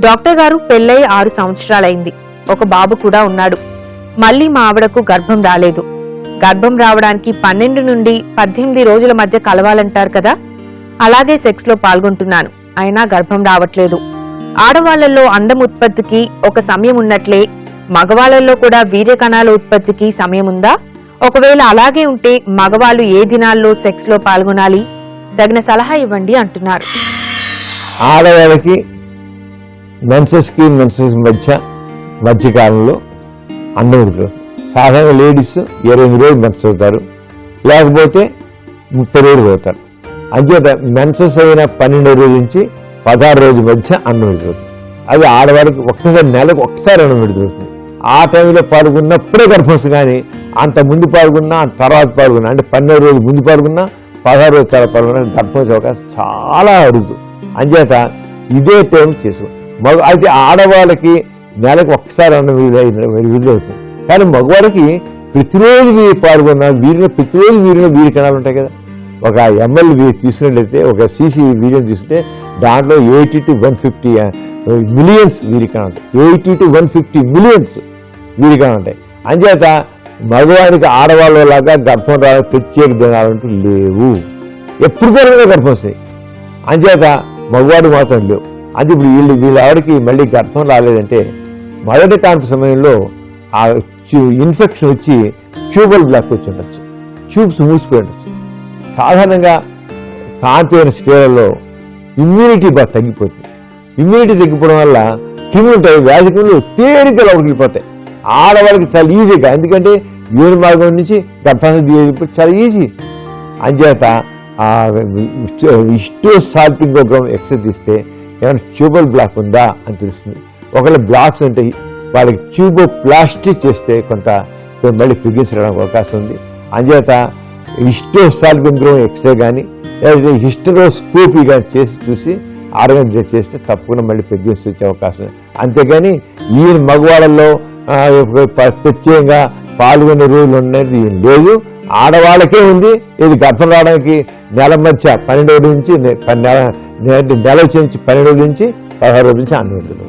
Doctor గారు పెళ్ళై 6 సంవత్సరాలైంది. ఒక బాబు కూడా ఉన్నాడు. మళ్ళీ మా ఆవిడకు గర్భం రాలేదు. గర్భం రావడానికి 12 నుండి 18 రోజుల మధ్య కలవాలంటారు కదా, అలాగే సెక్స్ లో పాల్గొంటున్నాను, అయినా గర్భం రావట్లేదు. ఆడవాళ్లలో అందం ఉత్పత్తికి ఒక సమయం ఉన్నట్లే మగవాళ్లలో కూడా వీర్య కణాల ఉత్పత్తికి సమయం ఉందా? ఒకవేళ అలాగే ఉంటే మగవాళ్ళు ఏ దినాల్లో సెక్స్ లో పాల్గొనాలి? తగిన సలహా ఇవ్వండి అంటున్నారు. ఆడవాళ్ళకి మెన్సెస్కి మధ్యకాలంలో అందం ఉడుతుంది. సాధారణ లేడీస్ 28 రోజులు మెన్స్ అవుతారు, లేకపోతే 30 రోజులు అవుతారు. అంచేత మెన్సెస్ అయిన 12 రోజుల నుంచి 16 రోజుల మధ్య అన్నం విడుతుంది. అది ఆడవాళ్ళకి ఒక్కసారి నెలకు ఒక్కసారి అన్నం విడుతుంది. ఆ టైంలో పాల్గొన్నప్పుడే గర్భం వస్తుంది. కానీ అంత ముందు పాల్గొన్నా, అంత తర్వాత పాల్గొన్నా, అంటే 12 రోజులు ముందు పాల్గొన్నా, 16 రోజుల తర్వాత పాల్గొన్నా గర్భం వచ్చే అవకాశం చాలా అరుదు. అంచేత ఇదే టైం చేసుకో. అయితే ఆడవాళ్ళకి నెలకు ఒక్కసారి అన్నం విడుదలవుతుంది. కానీ మగవాడికి ప్రతిరోజు పాల్గొన్న ప్రతిరోజు వీరి కణాలు ఉంటాయి కదా. ఒక ml తీసుకున్నట్లయితే, ఒక సీసీ వీడియో తీసుకుంటే దాంట్లో 80 to 150 మిలియన్స్ వీరి కణాలు ఉంటాయి. 80 to 150 మిలియన్స్ వీరి కణాలు ఉంటాయి. అంచేత మగవాడికి ఆడవాళ్ళలాగా గర్భం రావడం ప్రత్యేక దినాలంటూ లేవు. ఎప్పుడు కూడా గర్భం వస్తాయి. అంచేత మగవాడికి మాత్రం లేవు. అది ఇప్పుడు వీళ్ళ ఆవిడకి మళ్ళీ గర్భం రాలేదంటే మొదటి కాన్పు సమయంలో ఆ ఇన్ఫెక్షన్ వచ్చి ట్యూబల్ బ్లాక్ వచ్చి ఉండొచ్చు, ట్యూబ్స్ మూసిపోయి ఉండొచ్చు. సాధారణంగా కాంతి అయిన స్టేజ్లో ఇమ్యూనిటీ బాగా తగ్గిపోతుంది. ఇమ్యూనిటీ తగ్గిపోవడం వల్ల వ్యాధి క్రిములు తేలిక లోపలికి వెళ్ళిపోతాయి. ఆడవాళ్ళకి చాలా ఈజీగా, ఎందుకంటే యూరి మార్గం నుంచి గర్భాన్ని చాలా ఈజీ. అంచేత హిస్టోసాల్పింగ్ ప్రోగ్రామ్ ఎక్సర్సైజ్ తీస్తే ఏమైనా ట్యూబల్ బ్లాక్ ఉందా అని తెలుస్తుంది. ఒకవేళ బ్లాక్స్ ఉంటాయి, వాళ్ళకి ట్యూబోప్లాస్టీ చేస్తే కొంత మళ్ళీ ప్రెగ్నెన్సీ రావడానికి అవకాశం ఉంది. అంచేత హిస్టోసాల్పింగ్ ఎక్స్రే కానీ లేదా హిస్టరోస్కోపీ కానీ చేసి చూసి ఆర్గనైజ్ చేస్తే తప్పకుండా మళ్ళీ ప్రెగ్నెన్సీ వచ్చే అవకాశం ఉంది. అంతేగాని ఈ మగవాళ్ళలో ప్రత్యేకంగా పాల్గొనే రోజులు అనేది ఏం లేదు. ఆడవాళ్ళకే ఉంది. ఇది గర్భం రావడానికి నెల మధ్య 12 నుంచి 12 నుంచి 16 రోజుల నుంచి అన్ని రోజులు.